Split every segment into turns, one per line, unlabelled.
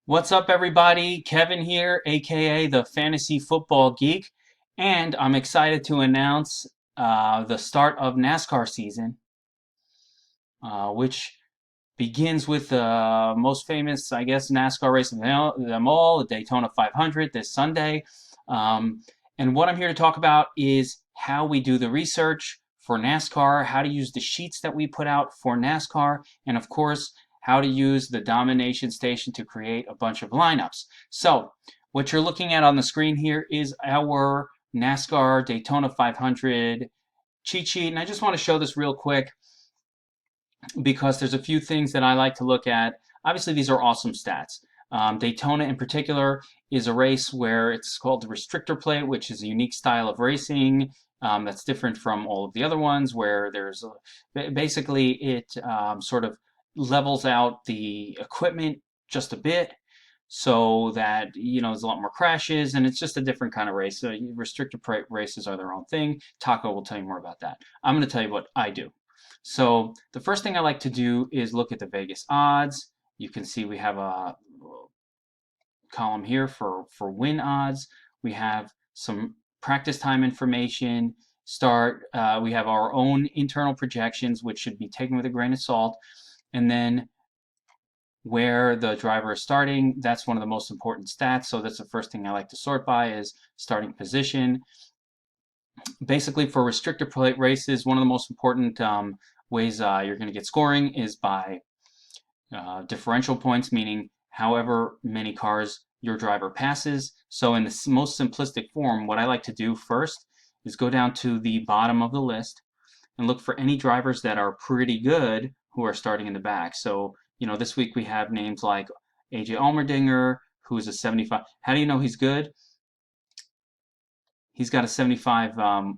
What's up, everybody? Kevin here, aka the Fantasy Football Geek, and I'm excited to announce the start of NASCAR season, which begins with the most famous, I guess, NASCAR race of them all, the Daytona 500, this Sunday. Um, and what I'm here to talk about is how we do the research for NASCAR, how to use the sheets that we put out for NASCAR, and of course, how to use the Domination station to create a bunch of lineups. So, what you're looking at on the screen here is our NASCAR Daytona 500 cheat sheet, and I just want to show this real quick because there's a few things that I like to look at. Obviously, these are awesome stats. Daytona, in particular, is a race where it's called the restrictor plate, which is a unique style of racing that's different from all of the other ones, where basically it sort of levels out the equipment just a bit so that there's a lot more crashes, and it's just a different kind of race. So restrictor plate races are their own thing. Taco will tell you more about that. I'm going to tell you what I do. So the first thing I like to do is look at the Vegas odds. You can see we have a column here for win odds. We have some practice time information. We have our own internal projections, which should be taken with a grain of salt. And then where the driver is starting, that's one of the most important stats. So that's the first thing I like to sort by is starting position. Basically, for restrictor plate races, one of the most important ways you're going to get scoring is by differential points, meaning however many cars your driver passes. So in the most simplistic form, what I like to do first is go down to the bottom of the list and look for any drivers that are pretty good who are starting in the back. So, this week we have names like AJ Allmendinger, who's a 75. How do you know he's good? He's got a 75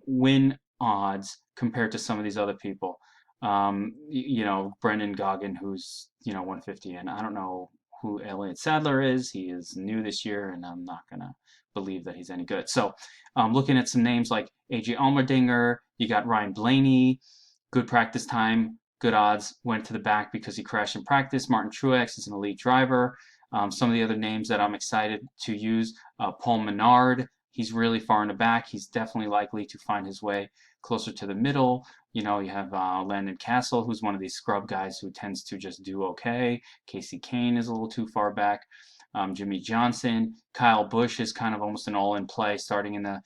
win odds compared to some of these other people. Brendan Goggin, who's 150, and I don't know who Elliott Sadler is. He is new this year, and I'm not gonna believe that he's any good. So, looking at some names like AJ Allmendinger, you got Ryan Blaney, good practice time, good odds. Went to the back because he crashed in practice. Martin Truex is an elite driver. Some of the other names that I'm excited to use, Paul Menard. He's really far in the back. He's definitely likely to find his way closer to the middle. You have Landon Castle, who's one of these scrub guys who tends to just do okay. Casey Kane is a little too far back. Jimmy Johnson, Kyle Busch is kind of almost an all-in play, starting in the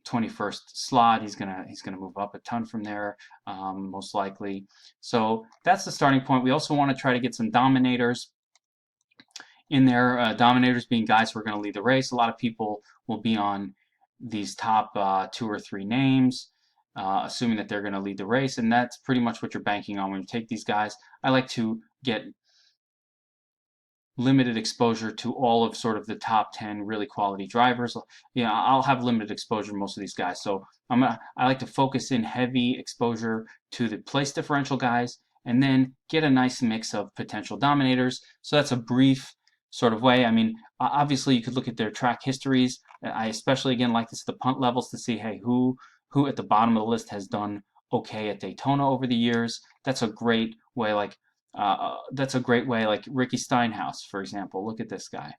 21st slot. He's gonna move up a ton from there, most likely. So that's the starting point. We also want to try to get some dominators in there. Dominators being guys who are going to lead the race. A lot of people will be on these top two or three names, assuming that they're going to lead the race, and that's pretty much what you're banking on when you take these guys. I like to get limited exposure to all of sort of the top 10 really quality drivers. I'll have limited exposure to most of these guys. So I like to focus in heavy exposure to the place differential guys and then get a nice mix of potential dominators. So that's a brief sort of way. I mean, obviously you could look at their track histories. I especially again like to see the punt levels to see, hey, who at the bottom of the list has done okay at Daytona over the years. That's a great way. Like Ricky Steinhaus, for example. Look at this guy.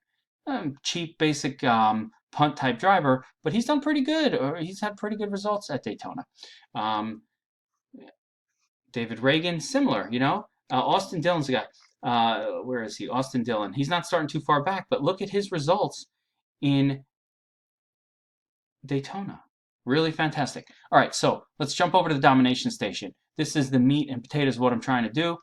Cheap, basic punt type driver, but he's done pretty good, or he's had pretty good results at Daytona. Um, David Reagan, similar. Austin Dillon's a guy. Where is he? Austin Dillon. He's not starting too far back, but look at his results in Daytona. Really fantastic. All right, so let's jump over to the Domination Station. This is the meat and potatoes of what I'm trying to do.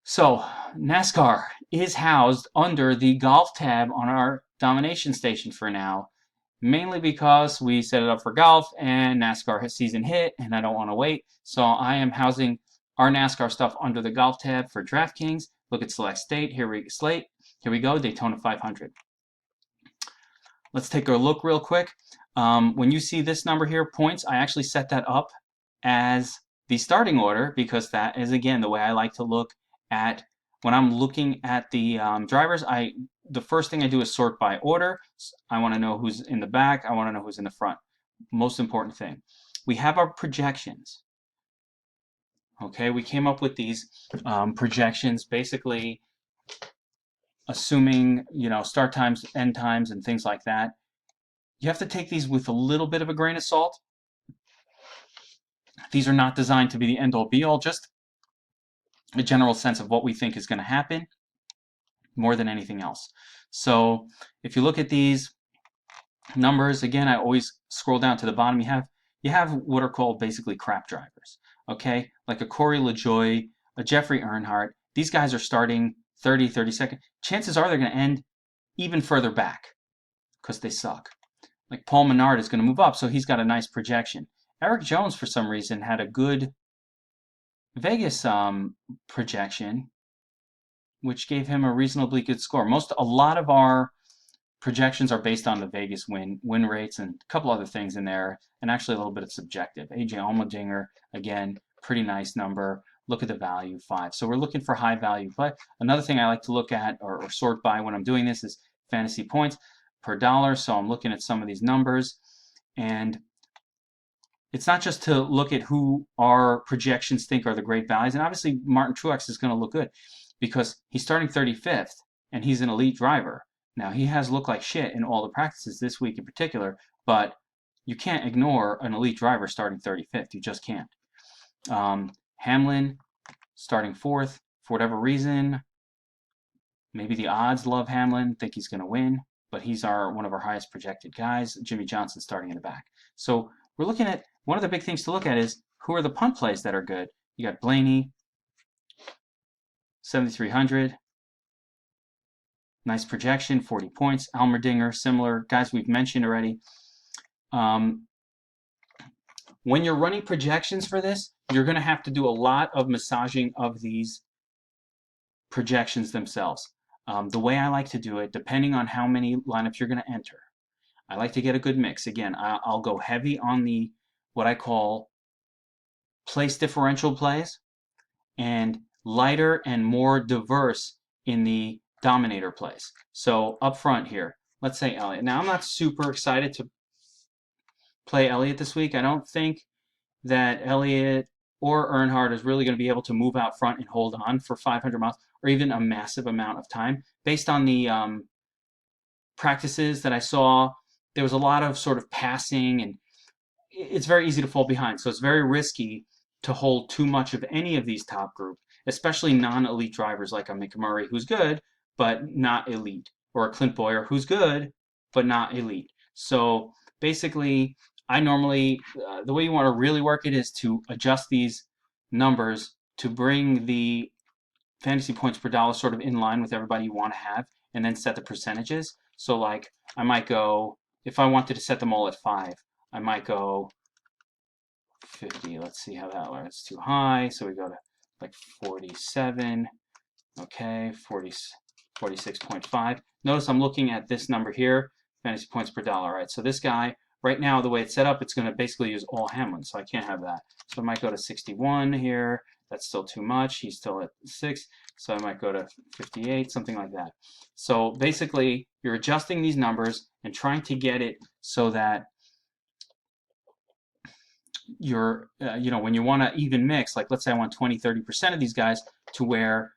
So NASCAR is housed under the golf tab on our Domination Station for now, mainly because we set it up for golf and NASCAR season hit and I don't want to wait. So I am housing our NASCAR stuff under the golf tab for DraftKings. Look at select state. Here we go, Daytona 500. Let's take a look real quick. When you see this number here, points, I actually set that up as the starting order because that is, again, the way I like to look at when I'm looking at the drivers. The first thing I do is sort by order. I want to know who's in the back. I want to know who's in the front. Most important thing. We have our projections. Okay, we came up with these projections, basically assuming, start times, end times, and things like that. You have to take these with a little bit of a grain of salt. These are not designed to be the end-all be-all, just a general sense of what we think is going to happen more than anything else. So if you look at these numbers, again, I always scroll down to the bottom. You have what are called basically crap drivers, okay? Like a Corey LaJoie, a Jeffrey Earnhardt. These guys are starting 30, 32nd. Chances are they're going to end even further back because they suck. Like Paul Menard is going to move up, so he's got a nice projection. Eric Jones, for some reason, had a good Vegas projection, which gave him a reasonably good score. A lot of our projections are based on the Vegas win rates and a couple other things in there, and actually a little bit of subjective. AJ Allmendinger, again, pretty nice number. Look at the value, 5. So we're looking for high value. But another thing I like to look at or sort by when I'm doing this is fantasy points per dollar. So I'm looking at some of these numbers, and it's not just to look at who our projections think are the great values. And obviously Martin Truex is going to look good because he's starting 35th and he's an elite driver. Now, he has looked like shit in all the practices this week in particular, but you can't ignore an elite driver starting 35th. You just can't. Hamlin starting 4th for whatever reason. Maybe the odds love Hamlin, think he's going to win, but he's one of our highest projected guys. Jimmy Johnson starting in the back. So we're looking at, one of the big things to look at is who are the punt plays that are good. You got Blaney, 7,300. Nice projection, 40 points. Allmendinger, similar. Guys we've mentioned already. When you're running projections for this, you're going to have to do a lot of massaging of these projections themselves. The way I like to do it, depending on how many lineups you're going to enter, I like to get a good mix. Again, I'll go heavy on the what I call place differential plays and lighter and more diverse in the dominator plays. So up front here, let's say Elliott. Now, I'm not super excited to play Elliott this week. I don't think that Elliott or Earnhardt is really going to be able to move out front and hold on for 500 miles or even a massive amount of time. Based on the practices that I saw, there was a lot of sort of passing, and it's very easy to fall behind. So it's very risky to hold too much of any of these top group, especially non-elite drivers like a McMurray, who's good, but not elite, or a Clint Boyer, who's good, but not elite. So basically, I normally, the way you want to really work it is to adjust these numbers to bring the fantasy points per dollar sort of in line with everybody you want to have, and then set the percentages. So like, I might go, if I wanted to set them all at 5, I might go 50. Let's see how that works. It's too high, so we go to like 47. Okay, 46.5. Notice I'm looking at this number here, fantasy points per dollar, right? So this guy, right now, the way it's set up, it's going to basically use all Hamlin, so I can't have that. So I might go to 61 here. That's still too much. He's still at 6, so I might go to 58, something like that. So basically, you're adjusting these numbers and trying to get it so that you're, when you want to even mix, like let's say I want 20, 30% of these guys to where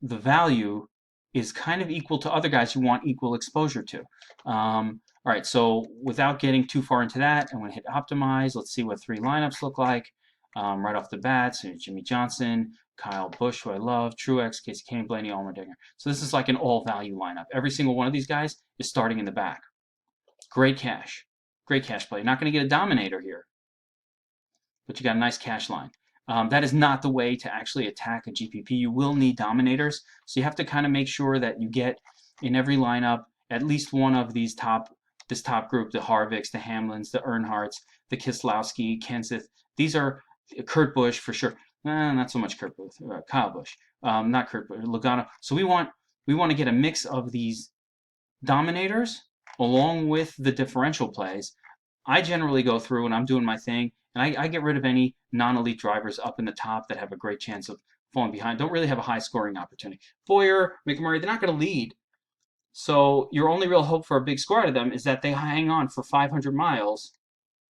the value is kind of equal to other guys you want equal exposure to. All right, so without getting too far into that, I'm going to hit optimize. Let's see what 3 lineups look like right off the bat. So Jimmy Johnson, Kyle Busch, who I love, Truex, Casey Kane, Blaney, Allmendinger. So this is like an all-value lineup. Every single one of these guys is starting in the back. Great cash play. You're not going to get a dominator here, but you got a nice cash line. That is not the way to actually attack a GPP. You will need dominators, so you have to kind of make sure that you get in every lineup at least one of these this top group, the Harvicks, the Hamlins, the Earnhardts, the Keselowski, Kenseth. These are Kurt Busch for sure. Not so much Kurt Busch, Kyle Busch, not Kurt Busch, Logano. So we want to get a mix of these dominators along with the differential plays. I generally go through and I'm doing my thing, and I get rid of any non-elite drivers up in the top that have a great chance of falling behind. Don't really have a high scoring opportunity. Boyer, McMurray, they're not going to lead. So your only real hope for a big score out of them is that they hang on for 500 miles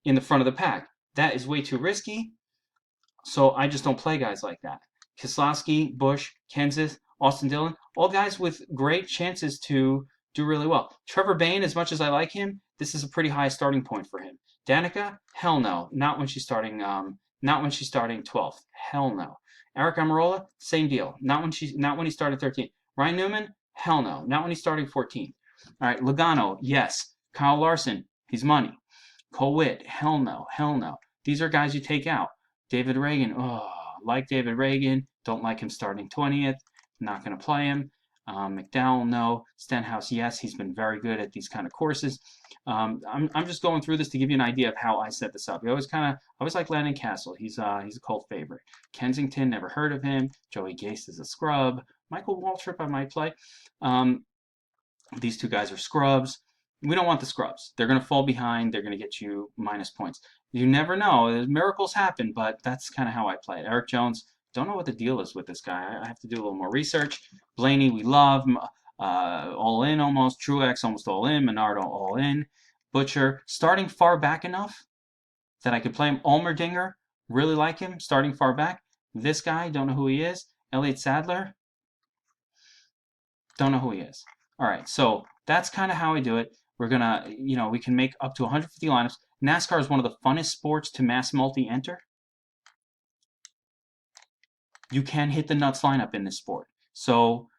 in the front of the pack. That is way too risky. So I just don't play guys like that. Keselowski, Busch, Kenseth, Austin Dillon, all guys with great chances to do really well. Trevor Bayne, as much as I like him, this is a pretty high starting point for him. Danica, hell no, not when she's starting. Not when she's starting 12th. Hell no. Eric Almirola, same deal. Not when he started 13th. Ryan Newman, hell no, not when he's starting 14th. All right, Logano, yes. Kyle Larson, he's money. Cole Witt, hell no, hell no. These are guys you take out. David Reagan, oh, like David Reagan, don't like him starting 20th, not going to play him. McDowell, no. Stenhouse, yes, he's been very good at these kind of courses. I'm just going through this to give you an idea of how I set this up. I always like Landon Castle. He's a cult favorite. Kensington, never heard of him. Joey Gase is a scrub. Michael Waltrip, I might play. These two guys are scrubs. We don't want the scrubs. They're going to fall behind. They're going to get you minus points. You never know. Miracles happen, but that's kind of how I play it. Eric Jones, don't know what the deal is with this guy. I have to do a little more research. Blaney, we love. All in almost. Truex, almost all in. Menardo, all in. Butcher, starting far back enough that I could play him. Allmerdinger, really like him, starting far back. This guy, don't know who he is. Elliott Sadler, don't know who he is. All right, so that's kind of how I do it. We're gonna, we can make up to 150 lineups. NASCAR is one of the funnest sports to mass multi-enter. You can hit the nuts lineup in this sport. So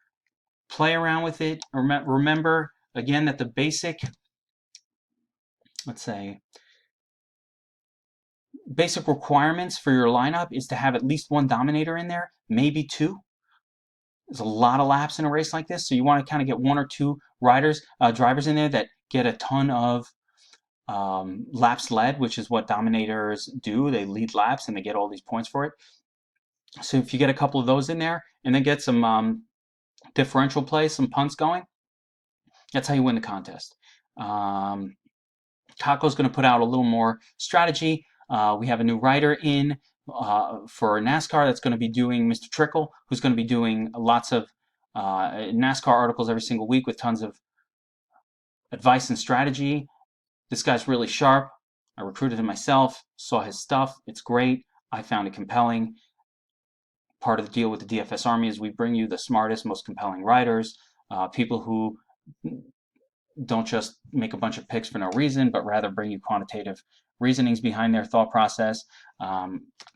play around with it. Remember, again, that the basic, let's say, basic requirements for your lineup is to have at least one dominator in there, maybe two. There's a lot of laps in a race like this, so you want to kind of get one or two drivers in there that get a ton of laps led, which is what dominators do. They lead laps and they get all these points for it. So if you get a couple of those in there and then get some differential play, some punts going, that's how you win the contest. Taco's going to put out a little more strategy. We have a new writer in for NASCAR that's going to be doing Mr. Trickle, who's going to be doing lots of NASCAR articles every single week with tons of advice and strategy. This guy's really sharp. I recruited him myself, saw his stuff. It's great. I found it compelling. Part of the deal with the DFS Army is we bring you the smartest, most compelling writers, people who don't just make a bunch of picks for no reason, but rather bring you quantitative reasonings behind their thought process.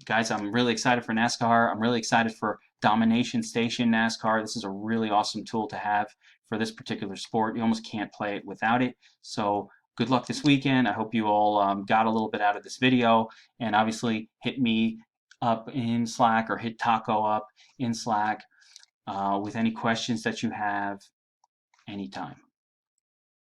Guys, I'm really excited for NASCAR. I'm really excited for Domination Station NASCAR. This is a really awesome tool to have for this particular sport. You almost can't play it without it. So good luck this weekend. I hope you all got a little bit out of this video. And obviously hit me up in Slack or hit Taco up in Slack with any questions that you have anytime.